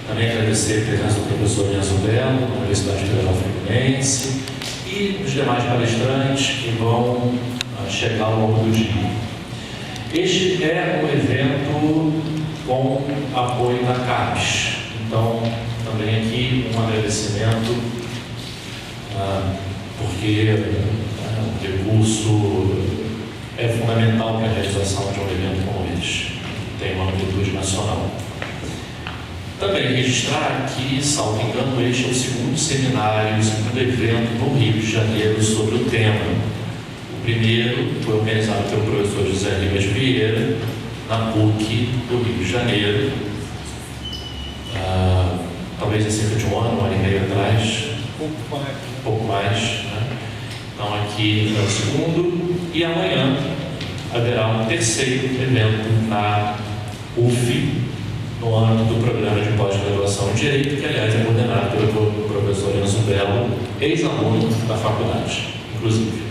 Também agradecer a presença do professor Enzo Belo, da Universidade Federal Fluminense, e os demais palestrantes que vão chegar ao longo do dia. Este é um evento com apoio da CAPES. Então, também aqui um agradecimento, porque o recurso é fundamental para a realização de um evento como este, que tem uma amplitude nacional. Também registrar que, salvo engano, este é o segundo seminário, o segundo evento no Rio de Janeiro sobre o tema. O primeiro foi organizado pelo professor José Ribas Vieira, na PUC do Rio de Janeiro, talvez há cerca de um ano e meio atrás. Pouco mais, né? Então aqui é o segundo, e amanhã haverá um terceiro evento na UF, no âmbito do programa de pós-graduação em Direito, que aliás é coordenado pelo professor Enzo Belo, ex-aluno da faculdade, inclusive.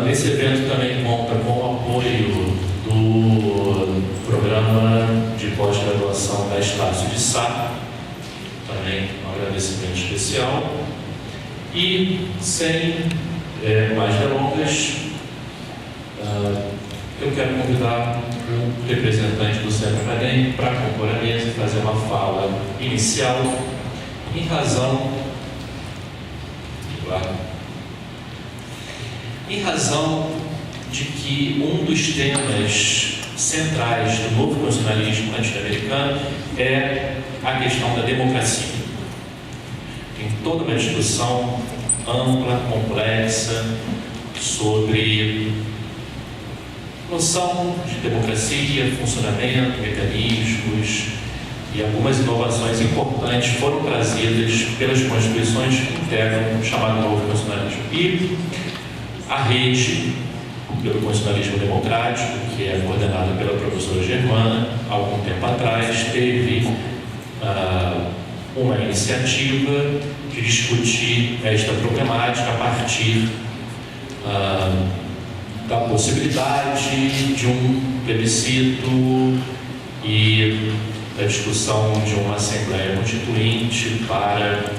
Esse evento também conta com o apoio do programa de pós-graduação da Estácio de Sá, também um agradecimento especial. E, sem mais delongas, eu quero convidar o representante do Centro Acadêmico para compor a mesa e fazer uma fala inicial em razão de que um dos temas centrais do novo constitucionalismo latino-americano é a questão da democracia. Tem toda uma discussão ampla, complexa, sobre noção de democracia, funcionamento, mecanismos, e algumas inovações importantes foram trazidas pelas constituições que integram o chamado novo constitucionalismo. E a rede pelo constitucionalismo democrático, que é coordenada pela professora Germana, há algum tempo atrás, teve uma iniciativa de discutir esta problemática a partir da possibilidade de um plebiscito e da discussão de uma Assembleia Constituinte para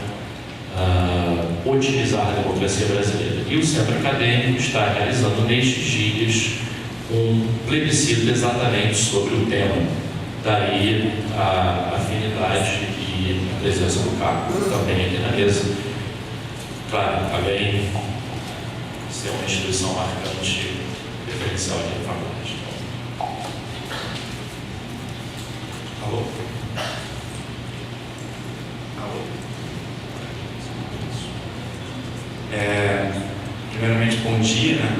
otimizar a democracia brasileira. E o Centro Acadêmico está realizando nestes dias um plebiscito exatamente sobre o tema. Daí a afinidade e a presença do CAPO também aqui na mesa. Claro, além de ser uma instituição marcante, referencial aqui na faculdade. Alô? Alô? Primeiramente, bom dia, né?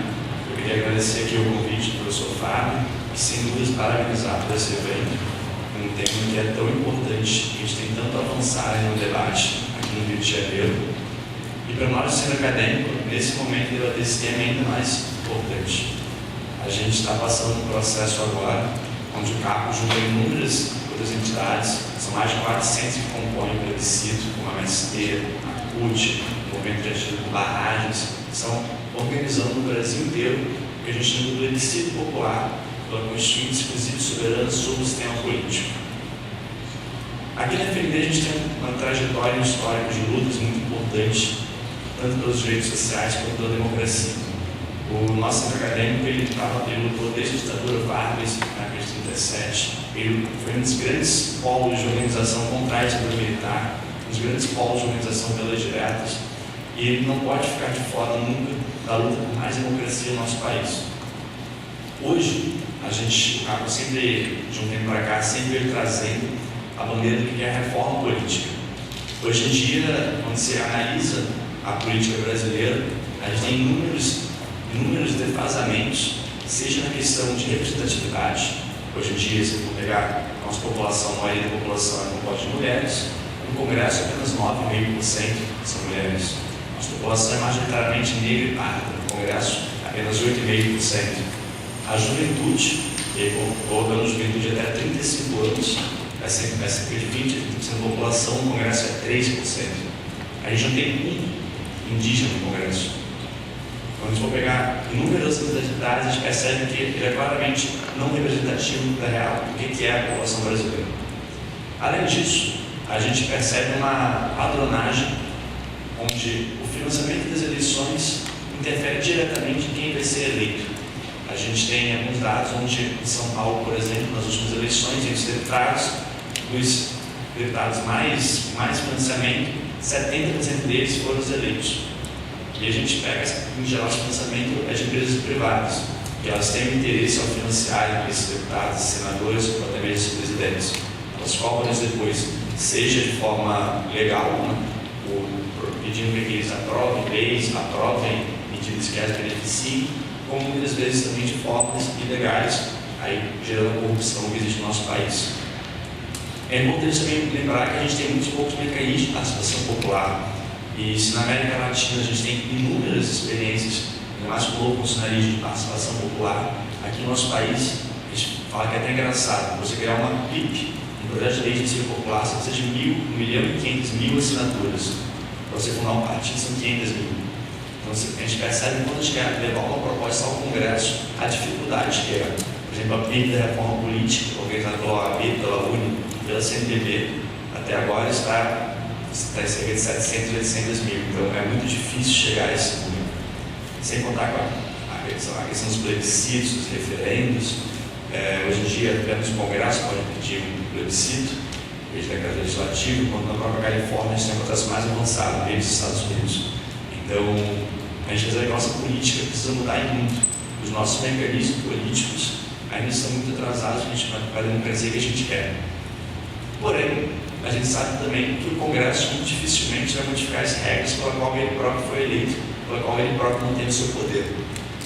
Eu queria agradecer aqui o convite do professor Fábio, e sem dúvidas parabenizar por esse evento, um tema que é tão importante, que a gente tem tanto a avançar no debate aqui no Rio de Janeiro. E para nós do Centro Acadêmico, nesse momento, debater esse tema é ainda mais importante. A gente está passando um processo agora, onde o CAPO junta inúmeras outras entidades, são mais de 400 que compõem o plebiscito, como a MST, a CUT, o Movimento de Atitude Barragens, estão organizando no Brasil inteiro o que a gente chama de plebiscito popular pela Constituinte Exclusiva e Soberana sobre o sistema político. Aqui na FND a gente tem uma trajetória histórica de lutas muito importante, tanto pelos direitos sociais quanto pela democracia. O nosso Centro Acadêmico ele lutou desde a ditadura Vargas, na década de 37. Ele foi um dos grandes polos de organização contra a ditadura militar, um dos grandes polos de organização pelas diretas, e ele não pode ficar de fora nunca da luta por mais democracia no nosso país. Hoje, a gente acaba sempre, de um tempo para cá, sempre trazendo a bandeira do que é a reforma política. Hoje em dia, quando se analisa a política brasileira, a gente tem inúmeros defasamentos, seja na questão de representatividade. Hoje em dia, se for pegar a nossa população, a maioria da população é composta de mulheres, no Congresso apenas 9,5% são mulheres. Nossa população é majoritariamente negra e parda, no Congresso apenas 8,5%. A juventude, colocando a juventude até 35 anos, vai ser de 20% da população, no Congresso é 3%. A gente não tem um indígena no Congresso. Quando a gente for pegar inúmeras identidades, a gente percebe que ele é claramente não representativo da real do que é a população brasileira. Além disso, a gente percebe uma padronagem onde o financiamento das eleições interfere diretamente em quem vai ser eleito. A gente tem alguns dados onde, em São Paulo, por exemplo, nas últimas eleições, entre os deputados mais financiamento, 70% deles foram os eleitos. E a gente pega, em geral, esse financiamento é de empresas privadas, que elas têm interesse ao financiar esses deputados, senadores ou até mesmo esses presidentes. Elas cobram isso depois, seja de forma legal, né, pedindo que eles aprovem leis, aprovem medidas que as beneficiem, como muitas vezes também de formas ilegais, aí gerando a corrupção que existe no nosso país. É importante também lembrar que a gente tem muitos poucos mecanismos de participação popular, e se na América Latina a gente tem inúmeras experiências, ainda mais com o novo funcionalismo de participação popular, aqui no nosso país, a gente fala que é até engraçado, você criar uma PIP, um projeto de lei de iniciativa popular, você precisa de 1.500.000 assinaturas. Para você fundar um partido são 500.000. Então a gente percebe que quando a gente quer levar uma proposta ao Congresso, a dificuldade que é. Por exemplo, a PIB da reforma política, organizada pela OAB, pela UNE, pela CNBB, até agora está em cerca de 700, 800 mil. Então é muito difícil chegar a esse número. Sem contar com a questão dos plebiscitos, dos referendos. Hoje em dia, apenas o Congresso pode pedir um plebiscito, desde decreto legislativo, enquanto na própria Califórnia a gente tem um processo mais avançado, desde os Estados Unidos. Então, a gente percebe que a nossa política precisa mudar em muito. Os nossos mecanismos políticos ainda estão muito atrasados para a democracia que a gente quer. Porém, a gente sabe também que o Congresso muito dificilmente vai modificar as regras pela qual ele próprio foi eleito, pela qual ele próprio não tem o seu poder.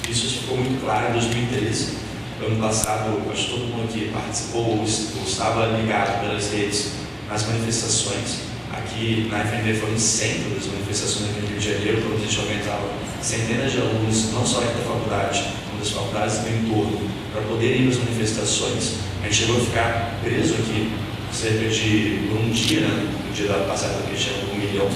Isso ficou muito claro em 2013. Ano passado, acho que todo mundo aqui participou ou estava ligado pelas redes nas manifestações. Aqui na FND foi no centro das manifestações aqui no Rio de Janeiro, quando a gente organizava centenas de alunos, não só aqui da faculdade, como das faculdades do entorno, para poderem ir às manifestações. A gente chegou a ficar preso aqui cerca de um dia, né? No dia da passada que chegou 1 milhão.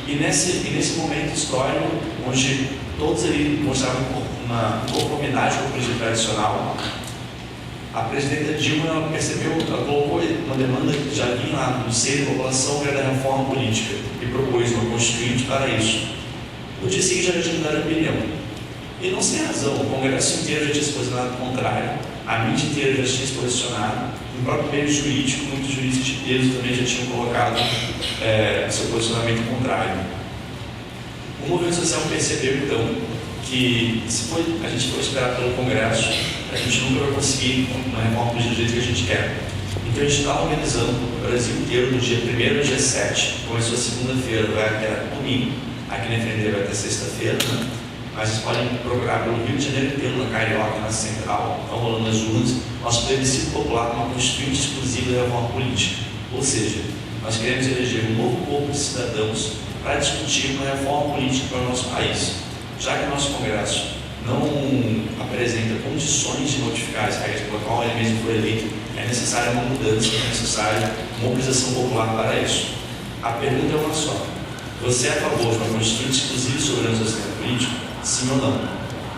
E nesse momento histórico, onde todos ali mostravam uma conformidade com o regime tradicional, a presidenta Dilma ela colocou uma demanda que já vinha lá no seio da população, que era da reforma política, e propôs uma constituinte para isso. No dia seguinte já tinha mudado a opinião. E não sem razão, o Congresso inteiro já tinha se posicionado contrário, a mídia inteira já tinha se posicionado, no próprio meio jurídico, muitos juízes de peso também já tinham colocado seu posicionamento contrário. O movimento social percebeu, então, que se a gente for esperar pelo Congresso, a gente nunca vai conseguir uma reforma política do jeito que a gente quer. Então a gente está organizando o Brasil inteiro no dia 1º ao dia 7. Começou segunda-feira, vai até domingo. Aqui na FND vai até sexta-feira, né? Mas vocês podem procurar pelo Rio de Janeiro inteiro, na Carioca, na Central, estão rolando as urnas, nosso plebiscito popular com uma constituinte exclusiva da reforma política. Ou seja, nós queremos eleger um novo corpo de cidadãos para discutir uma reforma política para o nosso país. Já que o nosso Congresso não apresenta condições de modificar as regras pela qual ele mesmo foi eleito, é necessária uma mudança, é necessária uma mobilização popular para isso. A pergunta é uma só. Você é a favor de uma constituinte exclusiva sobre o sistema político? Sim ou não?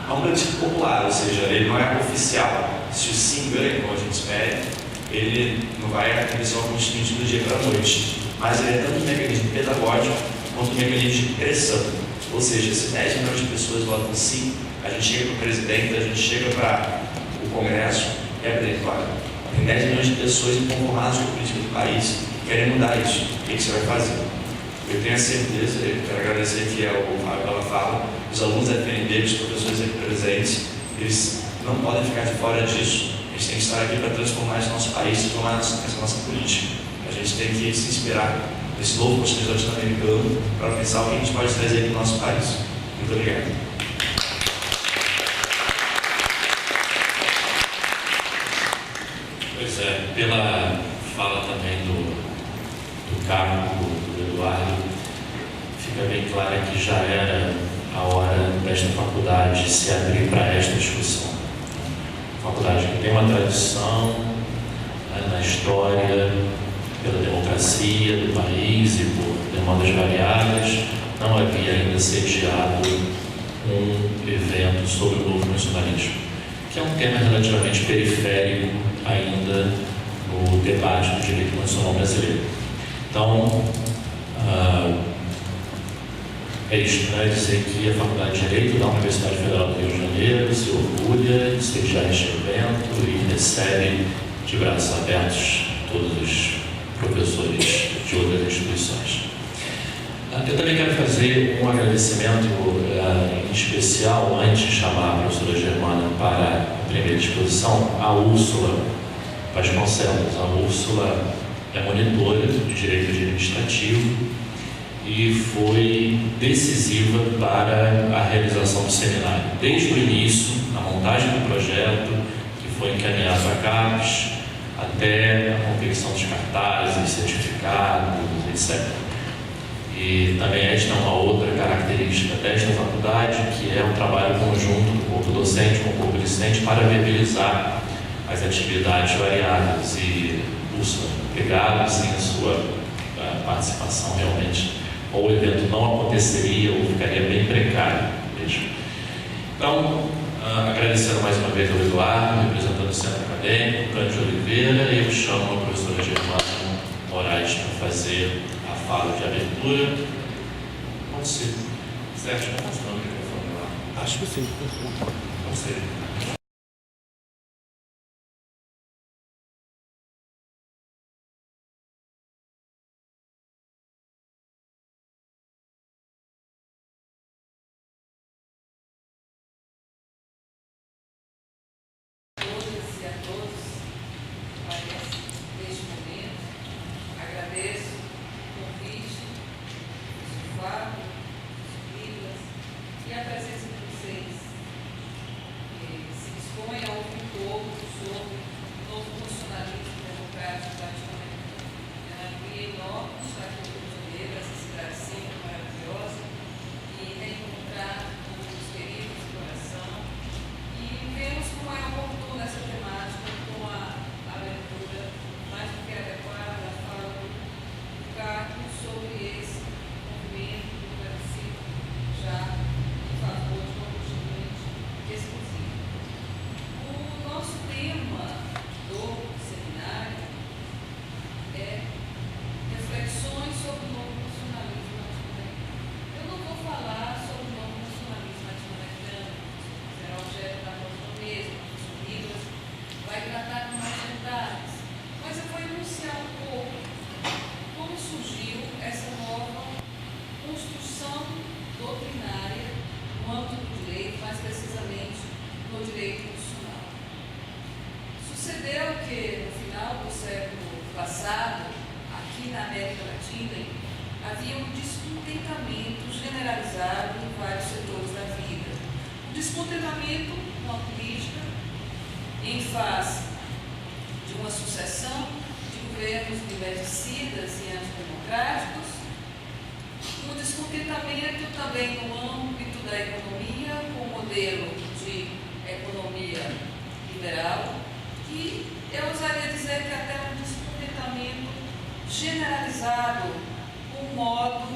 É um plebiscito popular, ou seja, ele não é oficial. Se o sim ganha, como a gente espera, ele não vai acontecer uma constituinte do dia para a noite. Mas ele é tanto um mecanismo pedagógico quanto um mecanismo de pressão. Ou seja, se 10 milhões de pessoas votam sim, a gente chega para o presidente, a gente chega para o Congresso e é claro, tem 10 milhões de pessoas inconformadas com a política do país que querem mudar isso. O que você vai fazer? Eu tenho a certeza, eu quero agradecer aqui ao Fábio pela fala, os alunos da FND, os professores aqui presentes, eles não podem ficar de fora disso. A gente tem que estar aqui para transformar esse nosso país, transformar essa nossa política. A gente tem que se inspirar nesse novo constituinte latino-americano para pensar o que a gente pode trazer aqui no nosso país. Muito obrigado. Pois é, pela fala também do Carlos, do Eduardo, fica bem claro que já era a hora desta faculdade se abrir para esta discussão. Faculdade que tem uma tradição, né, na história, pela democracia do país e por demandas variadas, não havia ainda sediado um evento sobre o novo nacionalismo, que é um tema relativamente periférico ainda no debate do direito nacional brasileiro. Então, é isso, né? Dizer que a Faculdade de Direito da Universidade Federal do Rio de Janeiro se orgulha de sediar este evento e recebe de braços abertos todos os professores de outras instituições. Eu também quero fazer um agradecimento em especial, antes de chamar a professora Germana para a primeira exposição, à Úrsula Vasconcelos. A Úrsula é monitora de Direito Administrativo e foi decisiva para a realização do seminário. Desde o início, na montagem do projeto, que foi encaminhado à CAPES, até a confecção dos cartazes, certificados, etc. E também esta é uma outra característica desta faculdade, que é um trabalho conjunto do corpo docente com o corpo discente para viabilizar as atividades variadas. E, Úrsula, obrigado, sem a sua participação realmente, ou o evento não aconteceria ou ficaria bem precário mesmo. Então, agradecendo mais uma vez ao Eduardo, representando o Centro Acadêmico, Cândido Oliveira, e eu chamo a professora Germana Moraes para fazer a fala de abertura. Pode ser. Sérgio, está funcionando o microfone lá? Acho que sim. Pode ser. generalizado o modo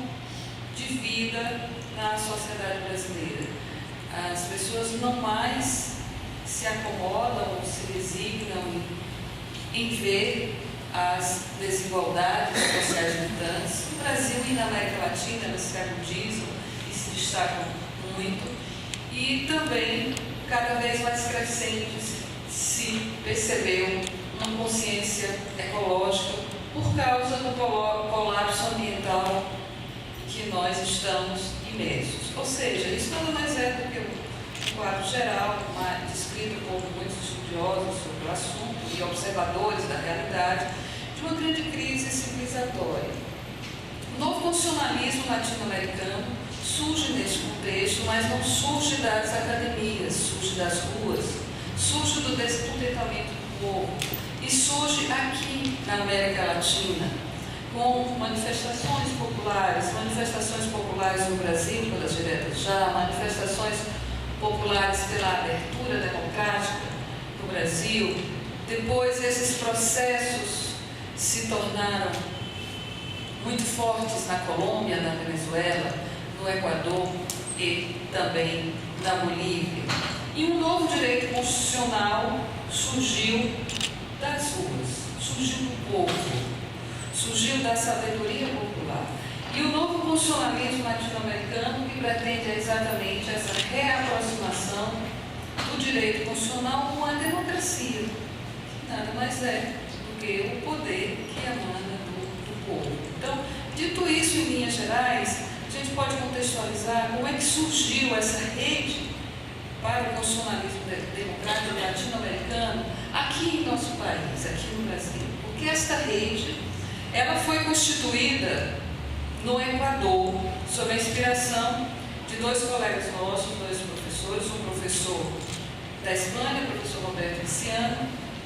de vida na sociedade brasileira. As pessoas não mais se acomodam ou se resignam em ver as desigualdades sociais mutantes. No Brasil e na América Latina, elas se agudizam e se destacam muito. E também, cada vez mais crescente, se percebeu uma consciência ecológica por causa do colapso ambiental que nós estamos imersos. Ou seja, isso nada mais é do que um quadro geral, descrito por muitos estudiosos sobre o assunto e observadores da realidade, de uma grande crise civilizatória. O novo funcionalismo latino-americano surge neste contexto, mas não surge das academias, surge das ruas, surge do descontentamento do povo e surge aqui na América Latina, com manifestações populares no Brasil, pelas diretas já, manifestações populares pela abertura democrática no Brasil. Depois, esses processos se tornaram muito fortes na Colômbia, na Venezuela, no Equador e também na Bolívia. E um novo direito constitucional surgiu das ruas, surgiu do povo, surgiu da sabedoria popular. E o novo constitucionalismo latino-americano que pretende exatamente essa reaproximação do direito constitucional com a democracia, que nada mais é do que o poder que emana do povo. Então, dito isso em linhas gerais, a gente pode contextualizar como é que surgiu essa rede para o constitucionalismo democrático latino-americano aqui em nosso país, aqui no Brasil. Porque esta rede, ela foi constituída no Equador, sob a inspiração de dois colegas nossos, dois professores, um professor da Espanha, o professor Roberto Viciano,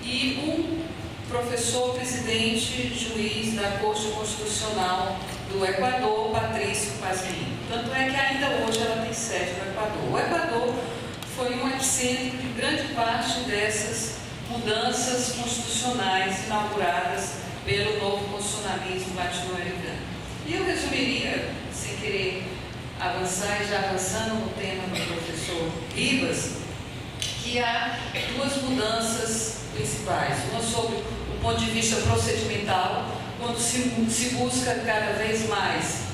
e um professor presidente juiz da Corte Constitucional do Equador, Patrício Pazmiño. Tanto é que ainda hoje ela tem sede no Equador. O Equador foi um epicentro de grande parte dessas mudanças constitucionais inauguradas pelo novo constitucionalismo latino-americano. E eu resumiria, sem querer avançar e já avançando no tema do professor Ribas, que há duas mudanças principais. Uma sobre o ponto de vista procedimental, quando se busca cada vez mais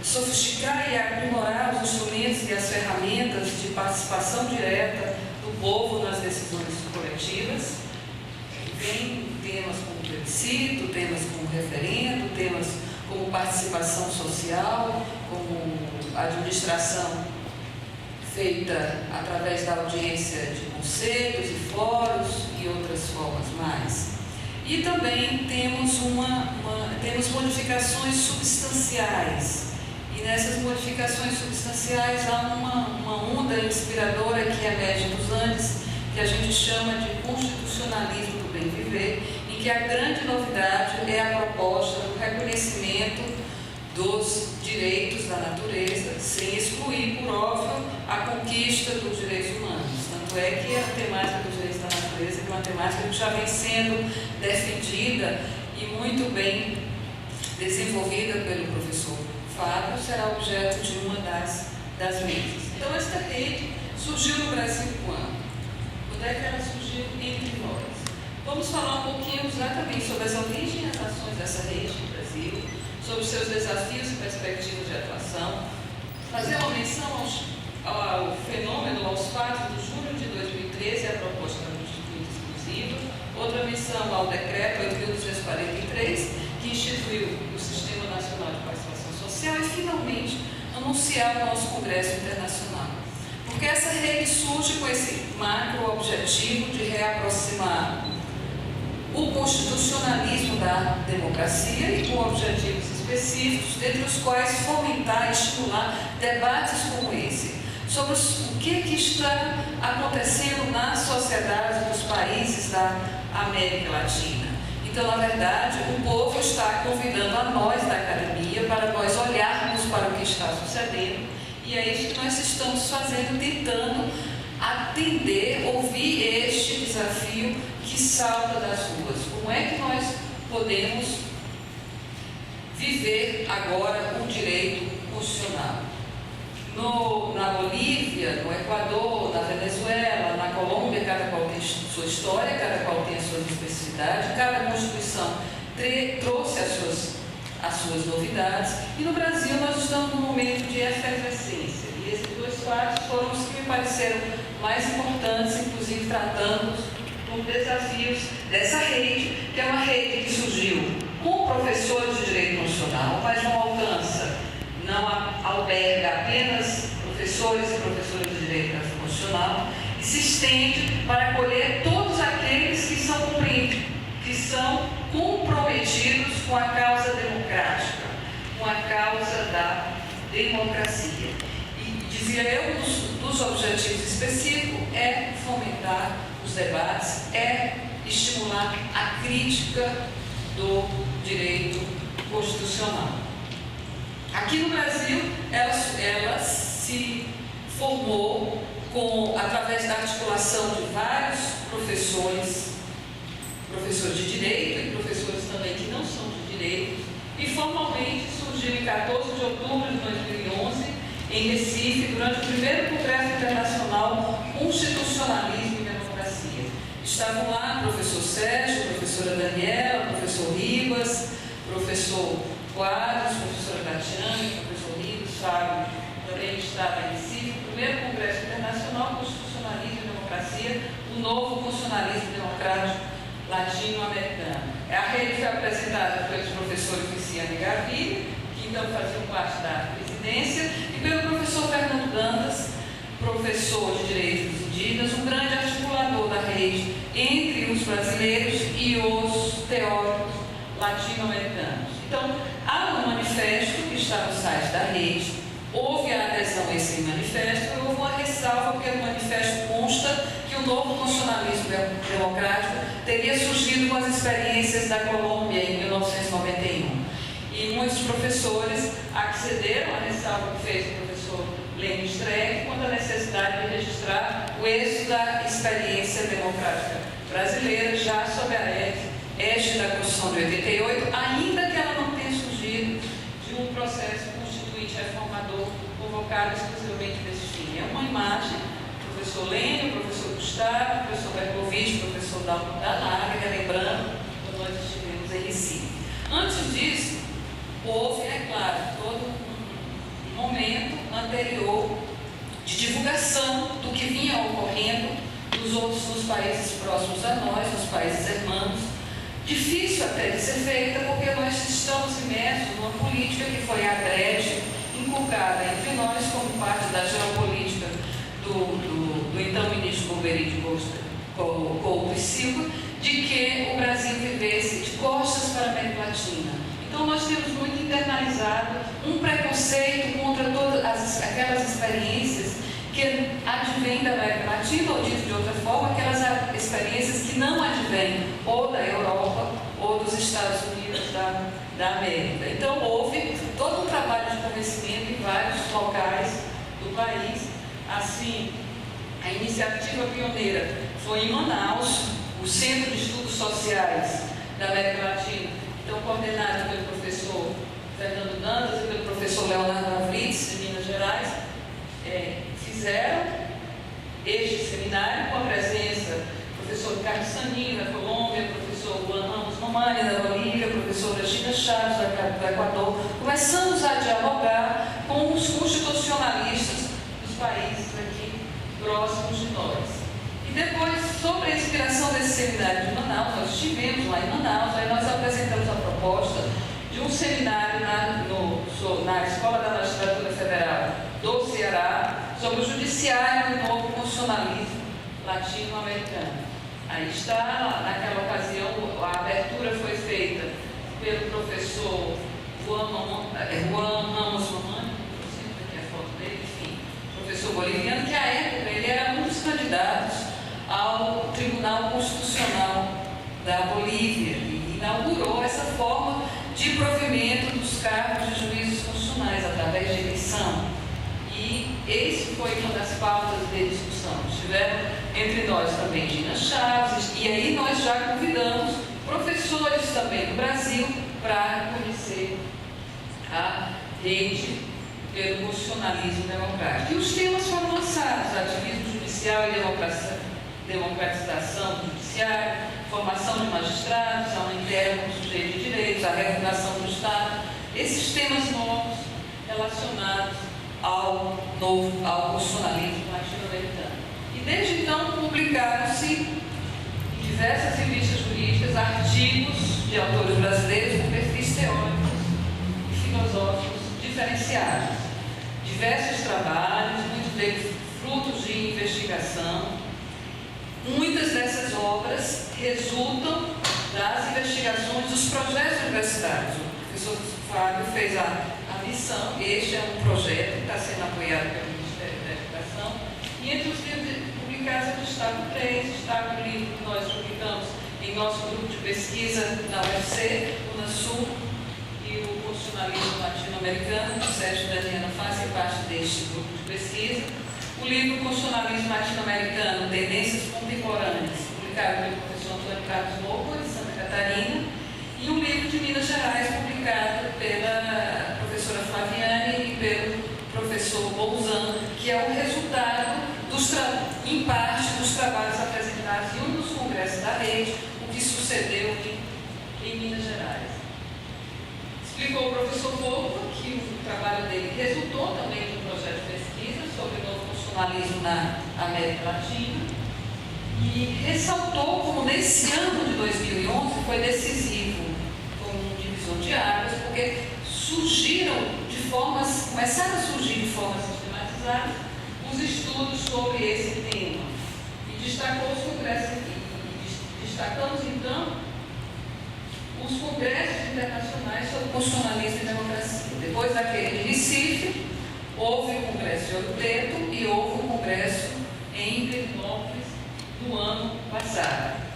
sofisticar e aprimorar os instrumentos e as ferramentas de participação direta do povo nas decisões coletivas. Vem temas como plebiscito, temas como referendo, temas como participação social, como administração feita através da audiência de conselhos e fóruns e outras formas mais. E também temos modificações substanciais. E nessas modificações substanciais há uma onda inspiradora que emerge dos Andes, que a gente chama de constitucionalismo do bem viver, em que a grande novidade é a proposta do reconhecimento dos direitos da natureza, sem excluir, por óbvio, a conquista dos direitos humanos. Tanto é que a temática dos direitos da natureza é uma temática que já vem sendo defendida e muito bem desenvolvida pelo professor Fábio, será objeto de uma das mesas. Então, esta rede surgiu no Brasil quando? Quando é que ela surgiu entre nós? Vamos falar um pouquinho exatamente sobre as origens e as ações dessa rede no Brasil, sobre os seus desafios e perspectivas de atuação, fazer uma menção ao fenômeno, aos fatos de julho de 2013, a proposta da Constituinte Exclusiva, outra menção ao decreto 8.243, que instituiu o Sistema Nacional de Participação Social, e finalmente anunciar o nosso Congresso Internacional. Porque essa rede surge com esse macro objetivo de reaproximar o constitucionalismo da democracia e com objetivos específicos, dentre os quais fomentar e estimular debates como esse, sobre o que está acontecendo nas sociedades dos países da América Latina. Então, na verdade, o povo está convidando a nós da academia para nós olharmos para o que está sucedendo, e é isso que nós estamos fazendo, tentando atender, ouvir este desafio que salta das ruas. Como é que nós podemos viver agora o direito constitucional? Na Bolívia, no Equador, na Venezuela, na Colômbia, cada qual tem sua história, cada qual tem as suas especificidades, cada Constituição trouxe as suas novidades, e no Brasil nós estamos num momento de efervescência, e esses dois fatos foram os que me pareceram mais importantes, inclusive tratando como desafios dessa rede, que é uma rede que surgiu com professores de direito constitucional, mas não alcança, não alberga apenas professores e professoras de direito constitucional, e se estende para acolher todos aqueles que são comprometidos com a causa democrática, com a causa da democracia. E dizia eu, um dos objetivos específicos é fomentar os debates, é estimular a crítica do direito constitucional. Aqui no Brasil, ela se formou através da articulação de vários professores de direito e professores também que não são de direito, e formalmente surgiu em 14 de outubro de 2011, em Recife, durante o primeiro Congresso Internacional Constitucionalismo e Democracia. Estavam lá o professor Sérgio, a professora Daniela, o professor Ribas, o professor Quadros, a professora Tatiane, o professor Ribas, Fábio também estava em Recife, o primeiro Congresso Internacional Constitucionalismo e Democracia, o novo constitucionalismo democrático latino-americano. A rede foi apresentada pelos professores Luciano e Gavi, que então faziam parte da presidência, e pelo professor Fernando Dantas, professor de Direitos Indígenas, um grande articulador da rede entre os brasileiros e os teóricos latino-americanos. Então, há um manifesto que está no site da rede, houve a adesão a esse manifesto e houve uma ressalva, porque no manifesto consta que o novo constitucionalismo democrático teria surgido com as experiências da Colômbia em 1991. E muitos professores accederam à ressalva que fez o professor Lênin Streck quanto à necessidade de registrar o êxito da experiência democrática brasileira já sob a égide da Constituição de 88, ainda que ela não tenha surgido de um processo constituinte reformador convocado exclusivamente desse fim. É uma imagem do professor Lênin, o professor Gustavo, o professor Bercovitch, o professor Dalari, relembrando quando nós estivemos em Recife. Antes disso, houve, é claro, todo um momento anterior de divulgação do que vinha ocorrendo nos países próximos a nós, nos países irmãos. Difícil até de ser feita, porque nós estamos imersos numa política que foi adrede, inculcada entre nós como parte da geopolítica do então ministro Golbery de Couto e Silva, de que o Brasil vivesse de costas para a América Latina. Então nós temos muito internalizado um preconceito contra todas aquelas experiências que advêm da América Latina, ou dito de outra forma, aquelas experiências que não advêm ou da Europa ou dos Estados Unidos da América. Então houve todo um trabalho de convencimento em vários locais do país. Assim, a iniciativa pioneira foi em Manaus, o Centro de Estudos Sociais da América Latina, então coordenado pelo professor Fernando Dantas e pelo professor Leonardo Avritz, de Minas Gerais, fizeram este seminário com a presença do professor Carlos Sanin, da Colômbia, professor Juan Ramos Romani, da Bolívia, professora Gina Chaves, do Equador. Começamos a dialogar com os constitucionalistas dos países aqui próximos de nós. E depois, sobre a inspiração desse seminário de Manaus, nós estivemos lá em Manaus, aí nós apresentamos a proposta de um seminário na Escola da Magistratura Federal do Ceará sobre o judiciário e o novo constitucionalismo latino-americano. Aí está, naquela ocasião, a abertura foi feita pelo professor Juan Ramos Romani, não sei aqui a foto dele, enfim, professor boliviano, que à época ele era um dos candidatos ao Tribunal Constitucional da Bolívia e inaugurou essa forma de provimento dos cargos de juízes constitucionais através de eleição. E esse foi uma das pautas de discussão. Estiveram entre nós também Gina Chaves, e aí nós já convidamos professores também do Brasil para conhecer a rede pelo constitucionalismo democrático. E os temas foram lançados: ativismo judicial e democratização do judiciário, formação de magistrados, a interna como sujeito de direitos, a refundação do Estado, esses temas novos relacionados ao constitucionalismo latino-americano. E desde então publicaram-se em diversas revistas jurídicas artigos de autores brasileiros com perfis teóricos e filosóficos diferenciados. Diversos trabalhos, muitos deles frutos de investigação. Muitas dessas obras resultam das investigações dos projetos universitários. O professor Fábio fez a missão. Este é um projeto que está sendo apoiado pelo Ministério da Educação. E entre os livros publicados eu destaco 3. Destaco o livro que nós publicamos em nosso grupo de pesquisa na UFC, UNASUL, e o Constitucionalismo Latino-Americano, que o Sérgio Daniela fazem parte deste grupo de pesquisa. O livro Constitucionalismo Latino-Americano, Tendências Contemporâneas, publicado pelo professor Antônio Carlos Moura, de Santa Catarina, e um livro de Minas Gerais, publicado pela professora Flaviane e pelo professor Bolzan, que é o resultado, em parte, dos trabalhos apresentados em um dos congressos em Minas Gerais. Explicou o professor Volkmann que o trabalho dele resultou também de um projeto de pesquisa sobre o novo funcionalismo na América Latina e ressaltou como nesse ano de 2011 foi decisivo como um divisor de águas, porque começaram a surgir de forma sistematizada os estudos sobre esse tema. E destacou os congressos, destacamos então os congressos internacionais sobre constitucionalismo e democracia. Depois daquele de Recife, houve o Congresso de Ouro Preto e houve o Congresso em Pernambuco no ano passado.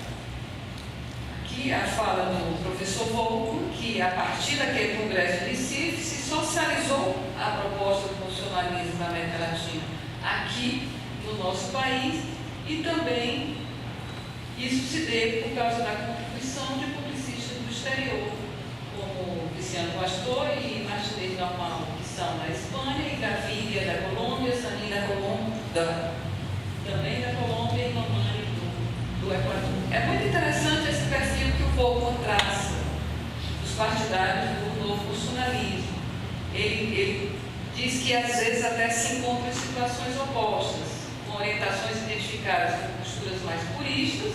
Aqui a fala do professor Volkmann, que a partir daquele Congresso de Recife se socializou a proposta do constitucionalismo na América Latina aqui no nosso país e também isso se deve por causa da contribuição de publicistas do exterior, como Cristiano Pastor e Martinez Normal, que são da Espanha, e Gaviria da Colômbia, Sanin da Colômbia, também da Colômbia e Normani do Equador. É muito interessante esse perfil que o Volkmann traça dos partidários do novo constitucionalismo. Ele diz que às vezes até se encontram em situações opostas, com orientações identificadas com posturas mais puristas,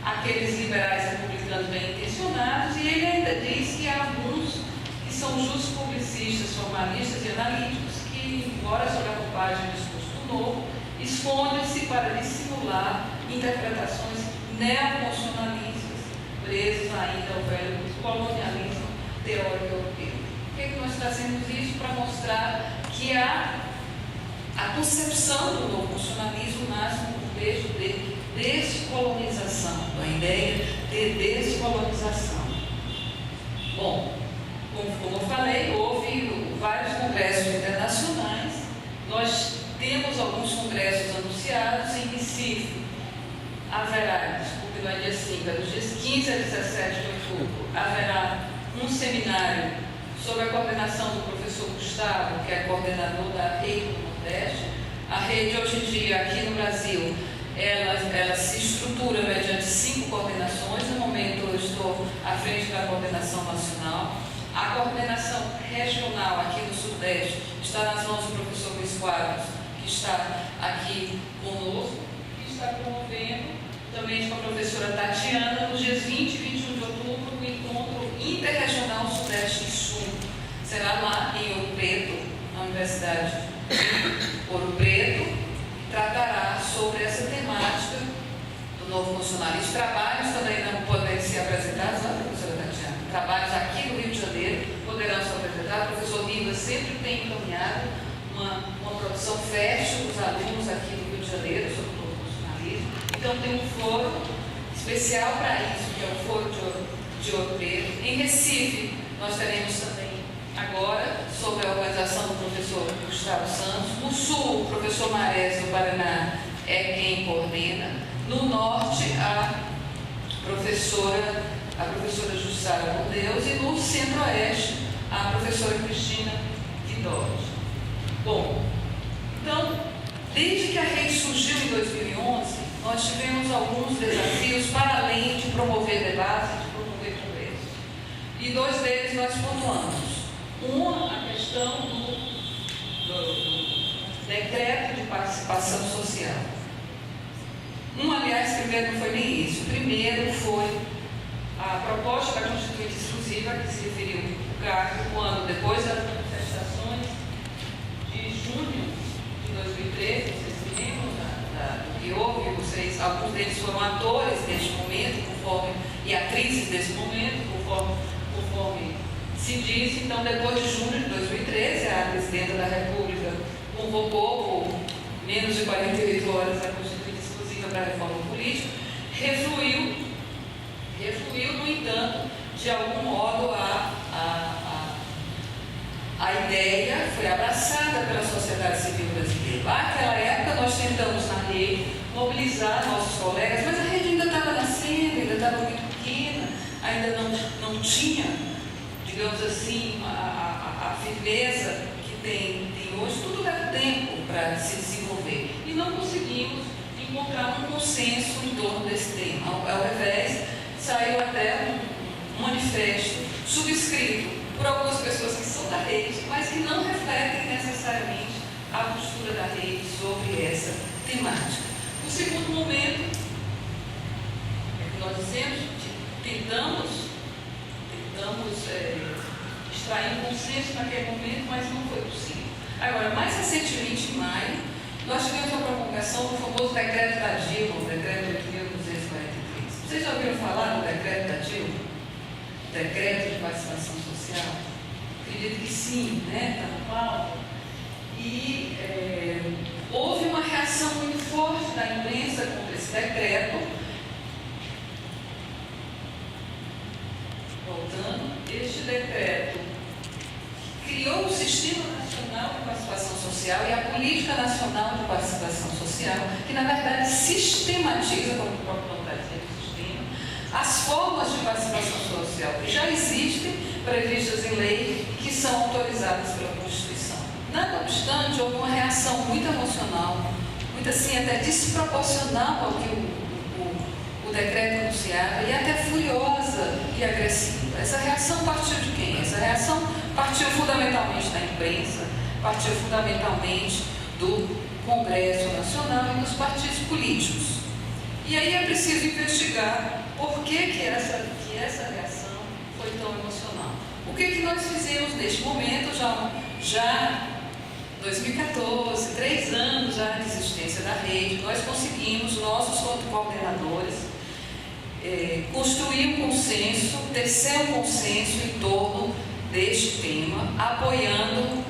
aqueles liberais republicanos bem intencionados, e ele ainda diz que há alguns que são justos publicistas, formalistas e analíticos que, embora sob a roupagem do discurso do novo, escondem-se para dissimular interpretações neoconstitucionalistas, presos ainda ao velho colonialismo teórico europeu. Por que nós trazemos isso? Para mostrar que a concepção do novo constitucionalismo nasce no contexto de descolonização, a ideia de descolonização. Bom, como eu falei, houve vários congressos internacionais, nós temos alguns congressos anunciados em Recife. Haverá, desculpe, não é dia 5, é dos dias 15 a 17 de outubro, haverá um seminário sob a coordenação do professor Gustavo, que é coordenador da Rede do Nordeste. A rede, hoje em dia, aqui no Brasil, ela se estrutura mediante 5 coordenações. No momento, eu estou à frente da coordenação nacional. A coordenação regional aqui no Sudeste está nas mãos do professor Luiz Quadros, que está aqui conosco, e está promovendo, também com a professora Tatiana, nos dias 20 e 21 de outubro, o encontro interregional Sudeste e Sul. Será lá em Ouro Preto, na Universidade de Ouro Preto, e tratará sobre essa temática do novo constitucionalismo. Trabalhos também não podem ser apresentados, não, professora Tatiana? Trabalhos aqui no Rio de Janeiro poderão ser apresentados. O professor Lima sempre tem encaminhado uma produção fértil dos alunos aqui no Rio de Janeiro sobre o novo constitucionalismo. Então tem um fórum especial para isso, que é o Fórum de Ouro Preto. Em Recife, nós teremos também agora, sobre a organização do professor Gustavo Santos. No Sul, o professor Marés do Paraná é quem coordena. No Norte, a professora Jussara Mondeus, e no Centro-Oeste, a professora Cristina Guidoli. Bom, então, desde que a rede surgiu em 2011, nós tivemos alguns desafios para além de promover debates e de promover congressos. E 2 deles nós pontuamos. A questão do decreto de participação social. Aliás, primeiro não foi nem isso. Primeiro foi a proposta da Constituinte Exclusiva, que se referiu ao cargo quando, depois das manifestações de junho de 2013, vocês se lembram do que houve? Alguns deles foram atores deste momento, e atrizes desse momento, conforme se diz. Então, depois de junho de 2013, a presidenta da República convocou por menos de 48 horas a Constituinte Exclusiva para a Reforma Política, refluiu, no entanto, de algum modo a ideia foi abraçada pela sociedade civil brasileira. Naquela época, nós tentamos na rede mobilizar nossos colegas, mas a rede ainda estava nascendo, ainda estava muito pequena, ainda não tinha, digamos assim, a firmeza que tem hoje. Tudo leva tempo para se desenvolver. E não conseguimos encontrar um consenso em torno desse tema. Ao revés, saiu até um um manifesto subscrito por algumas pessoas que são da rede, mas que não refletem necessariamente a postura da rede sobre essa temática. O segundo momento é que nós dizemos, tentamos extrair um consenso naquele momento, mas não foi possível. Agora, mais recentemente, em maio, nós tivemos a promulgação do famoso decreto da Dilma, o decreto 8.243. Vocês já ouviram falar do decreto da Dilma? Decreto de participação social? Acredito que sim, né? Está no palco. E houve uma reação muito forte da imprensa contra esse decreto. Voltando, este decreto criou o Sistema Nacional de Participação Social e a Política Nacional de Participação Social, que na verdade sistematiza, como o próprio nome está dizendo, o sistema, as formas de participação social que já existem, previstas em lei e que são autorizadas pela Constituição. Nada obstante, houve uma reação muito emocional, muito assim, até desproporcional ao que o decreto anunciava e até furiosa e agressiva. Essa reação partiu de quem? Essa reação partiu fundamentalmente da imprensa, partiu fundamentalmente do Congresso Nacional e dos partidos políticos. E aí é preciso investigar por que essa reação foi tão emocional. O que nós fizemos neste momento, já 2014, 3 anos já de existência da rede, nós conseguimos, nós, quanto coordenadores, construir um consenso, tecer um consenso em torno deste tema, apoiando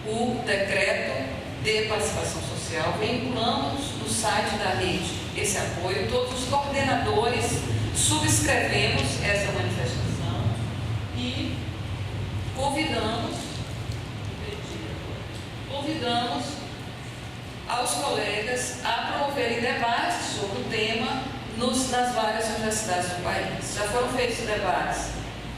o decreto de participação social. Vinculamos no site da rede esse apoio, todos os coordenadores subscrevemos essa manifestação e convidamos aos colegas a promoverem debates sobre o tema nas várias universidades do país. Já foram feitos debates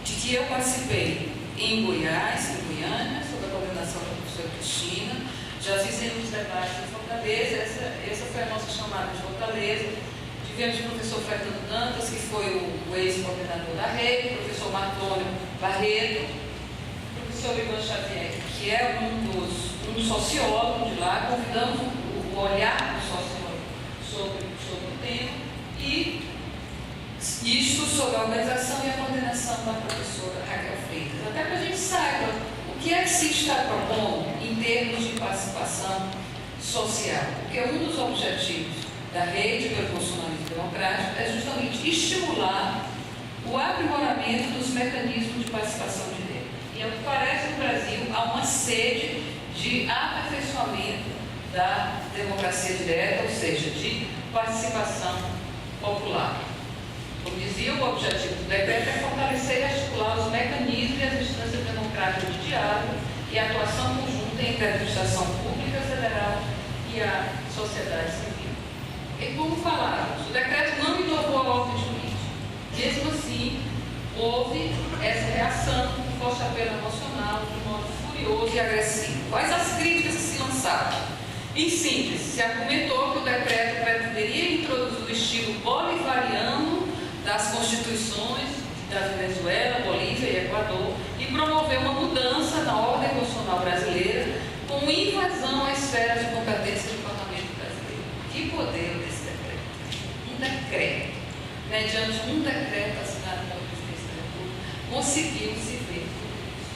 de que eu participei em Goiás, em Goiânia, sob a coordenação da professora Cristina. Já fizemos debates em Fortaleza, essa foi a nossa chamada de Fortaleza. Tivemos o professor Fernando Dantas, que foi o ex-coordenador da rede, o professor Martônio Barreto, o professor Ivan Xavier, que é um sociólogo de lá. Convidamos o olhar do sociólogo sobre o tema. E isto sob a organização e a coordenação da professora Raquel Freitas, até para a gente saiba o que é que se está propondo em termos de participação social, porque um dos objetivos da rede pelo constitucionalismo democrático é justamente estimular o aprimoramento dos mecanismos de participação direta. E ao que parece, no Brasil há uma sede de aperfeiçoamento da democracia direta, ou seja, de participação popular. Como dizia, o objetivo do decreto é fortalecer e articular os mecanismos e as instâncias democráticas de diálogo e atuação conjunta entre a administração pública federal e a sociedade civil. E como falávamos, o decreto não inovou a ordem jurídica. Mesmo assim, houve essa reação, um forte apelo emocional, de modo furioso e agressivo. Quais as críticas que se lançaram? Em síntese, se argumentou que o decreto pretenderia introduzir o estilo bolivariano das constituições da Venezuela, Bolívia e Equador e promover uma mudança na ordem constitucional brasileira com invasão à esfera de competência do Parlamento brasileiro. Que poder desse decreto? Um decreto, mediante um decreto assinado pela Presidência da República, conseguiu se ver tudo isso.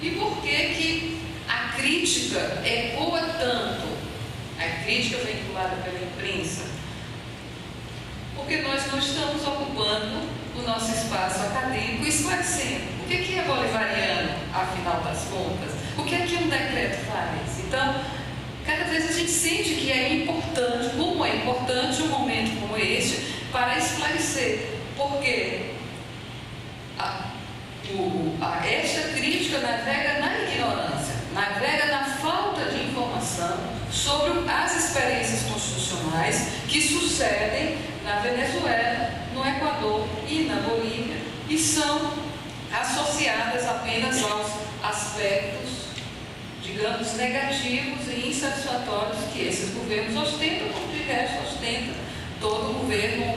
E por que a crítica ecoa tanto? A crítica vinculada pela imprensa, porque nós não estamos ocupando o nosso espaço acadêmico esclarecendo o que é bolivariano, afinal das contas, o que um decreto faz. Então, cada vez a gente sente que é importante, como é importante um momento como este, para esclarecer, porque esta crítica navega na ignorância, navega na falta de informação sobre as experiências constitucionais que sucedem na Venezuela, no Equador e na Bolívia e são associadas apenas aos aspectos, digamos, negativos e insatisfatórios que esses governos ostentam, como de resto ostenta todo o governo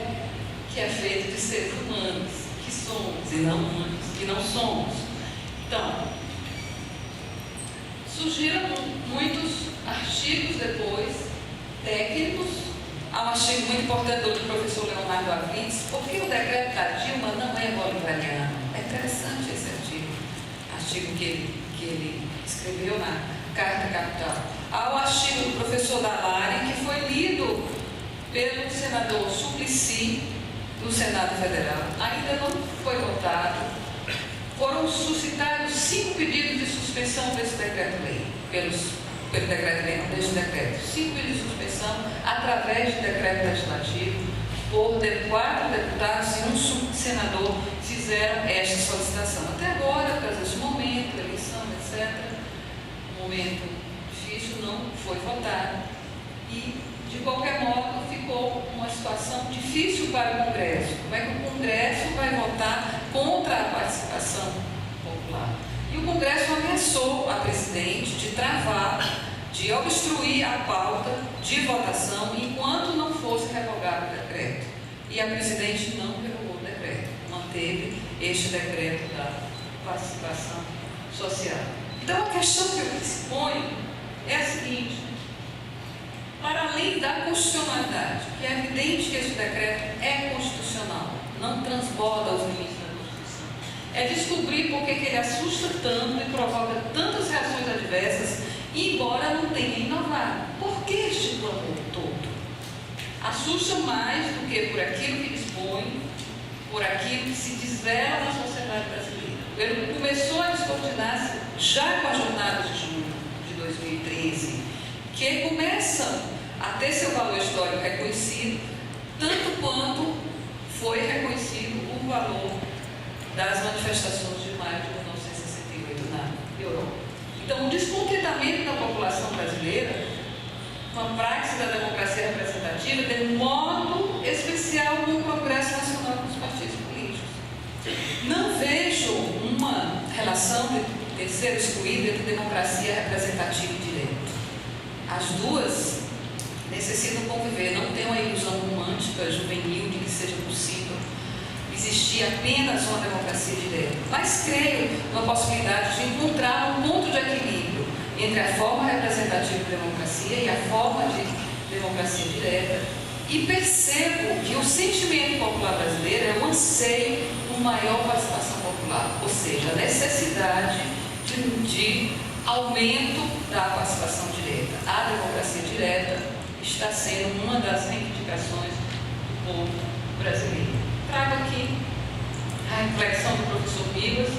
que é feito de seres humanos, que somos e não únicos que não somos. Então, surgiram muitos artigos depois, técnicos. Há um artigo muito importante do professor Leonardo Avritz, porque o decreto da Dilma não é bolivariano. É interessante esse artigo que ele escreveu na Carta Capital. Há o artigo do professor Dallari, que foi lido pelo senador Suplicy, do Senado Federal. Ainda não foi votado. Foram suscitados 5 pedidos de suspensão desse decreto-lei, pelo decreto-lei, não deste decreto. 5 pedidos de suspensão através de decreto legislativo por 4 deputados e um senador fizeram esta solicitação. Até agora, por causa desse momento, eleição, etc., momento difícil, não foi votado. E, de qualquer modo, ficou uma situação difícil para o Congresso. Como é que o Congresso vai votar contra a participação popular? E o Congresso ameaçou a presidente de travar, de obstruir a pauta de votação enquanto não fosse revogado o decreto. E a presidente não revogou o decreto, manteve este decreto da participação social. Então, a questão que eu exponho é a seguinte: para além da constitucionalidade, que é evidente que esse decreto é constitucional, não transborda os limites da Constituição, é descobrir por que ele assusta tanto e provoca tantas reações adversas, embora não tenha inovado. Por que este clamor todo? Assusta mais do que por aquilo que dispõe, por aquilo que se desvela na sociedade brasileira. Ele começou a descortinar-se já com as jornadas de junho de 2013, que começam a ter seu valor histórico reconhecido, tanto quanto foi reconhecido o valor das manifestações de maio de 1968 na Europa. Então, o descontentamento da população brasileira com a prática da democracia representativa, de modo especial no Congresso Nacional dos partidos políticos. Não vejo uma relação de terceiro excluído entre democracia representativa e direito. As duas necessitam conviver. Não tem uma ilusão romântica, juvenil, de que seja possível existir apenas uma democracia direta. Mas creio na possibilidade de encontrar um ponto de equilíbrio entre a forma representativa de democracia e a forma de democracia direta. E percebo que o sentimento popular brasileiro é um anseio por maior participação popular, ou seja, a necessidade de aumento da participação direta. A democracia direta está sendo uma das reivindicações do povo brasileiro. Trago aqui a reflexão do professor Ribas,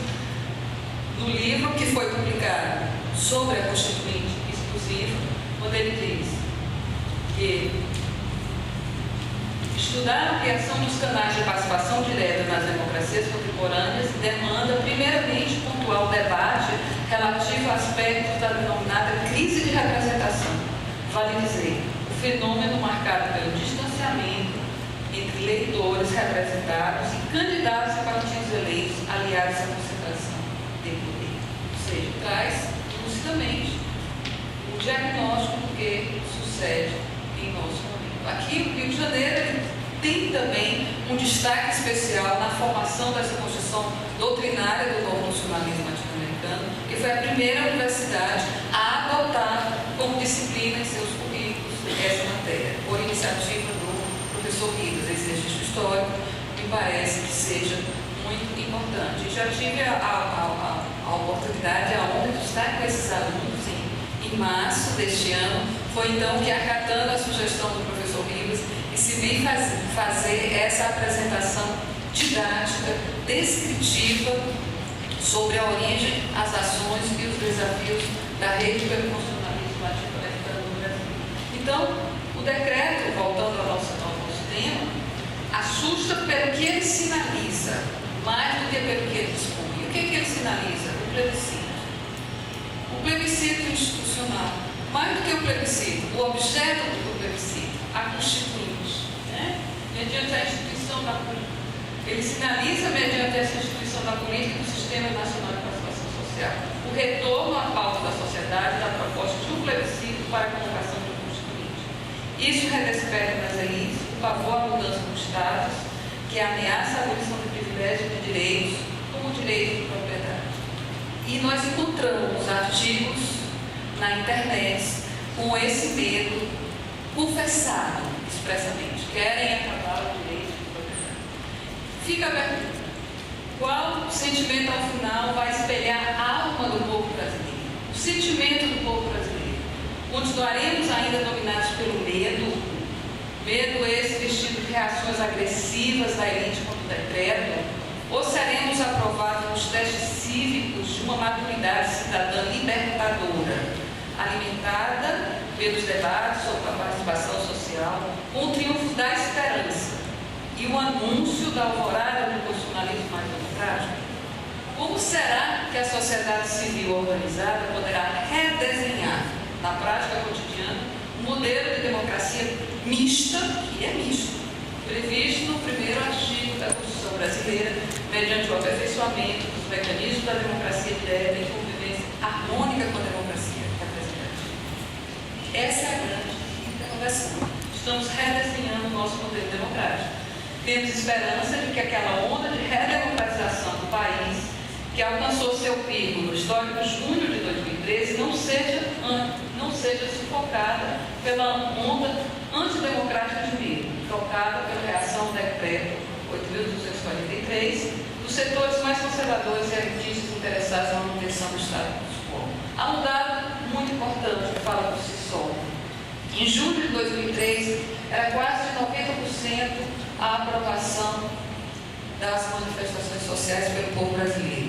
no livro que foi publicado sobre a Constituinte Exclusiva, quando ele diz que estudar a ampliação dos canais de participação direta nas democracias contemporâneas demanda, primeiramente, pontuar o debate relativo a aspectos da denominada crise de representação. Vale dizer, o fenômeno marcado pelo distanciamento entre eleitores representados e candidatos a partidos eleitos aliados à concentração de poder. Ou seja, traz lucidamente o diagnóstico do que sucede em nosso momento. Aqui, o Rio de Janeiro tem também um destaque especial na formação dessa construção doutrinária do novo nacionalismo latino-americano, que foi a primeira universidade a adotar como disciplina em seus currículos essa matéria, por iniciativa do professor Ribas. Esse registro histórico me parece que seja muito importante. Já tive a oportunidade, a honra de estar com esses alunos em março deste ano. Foi então que, acatando a sugestão do professor Ribas, decidi fazer essa apresentação didática, descritiva, sobre a origem, as ações e os desafios da rede pelo constitucionalismo latino-americano no Brasil. Então, o decreto, voltando ao nosso tema, assusta pelo que ele sinaliza, mais do que pelo que ele dispõe. O que ele sinaliza? O plebiscito. O plebiscito institucional. Mais do que o plebiscito, o objeto do plebiscito, a Constituinte, né? Mediante a instituição da política. Ele sinaliza, mediante essa instituição da política, do Sistema Nacional de Participação Social, o retorno à pauta da sociedade da proposta de um plebiscito para a convocação de um Constituinte. Isso redesperta nas elites o pavor à mudança dos Estados, que ameaça a abolição de privilégios privilégio de direitos, como o direito de propriedade. E nós encontramos artigos na internet com esse medo confessado expressamente. Querem acabar o direito de propriedade. Fica a pergunta: qual sentimento ao final vai espelhar a alma do povo brasileiro? O sentimento do povo brasileiro. Continuaremos ainda dominados pelo medo? Medo esse vestido de reações agressivas da elite contra o decreto? Ou seremos aprovados nos testes cívicos de uma maturidade cidadã libertadora, alimentada pelos debates sobre a participação social, com o triunfo da esperança e o anúncio da alvorada do constitucionalismo mais democrático? Como será que a sociedade civil organizada poderá redesenhar, na prática cotidiana, um modelo de democracia mista, que é misto, previsto no primeiro artigo da Constituição brasileira, mediante o aperfeiçoamento dos mecanismos da democracia direta e convivência harmônica com a democracia representativa? Essa é a grande interrogação. Estamos redesenhando o nosso modelo democrático. Temos esperança de que aquela onda de redemocratização do país, que alcançou seu pico no histórico junho de 2013, não seja sufocada pela onda antidemocrática de medo, provocada pela reação ao decreto 8.243 dos setores mais conservadores e elitistas interessados na manutenção do status quo. Há um dado muito importante que fala por si só. Em julho de 2003, era quase de 90% a aprovação das manifestações sociais pelo povo brasileiro.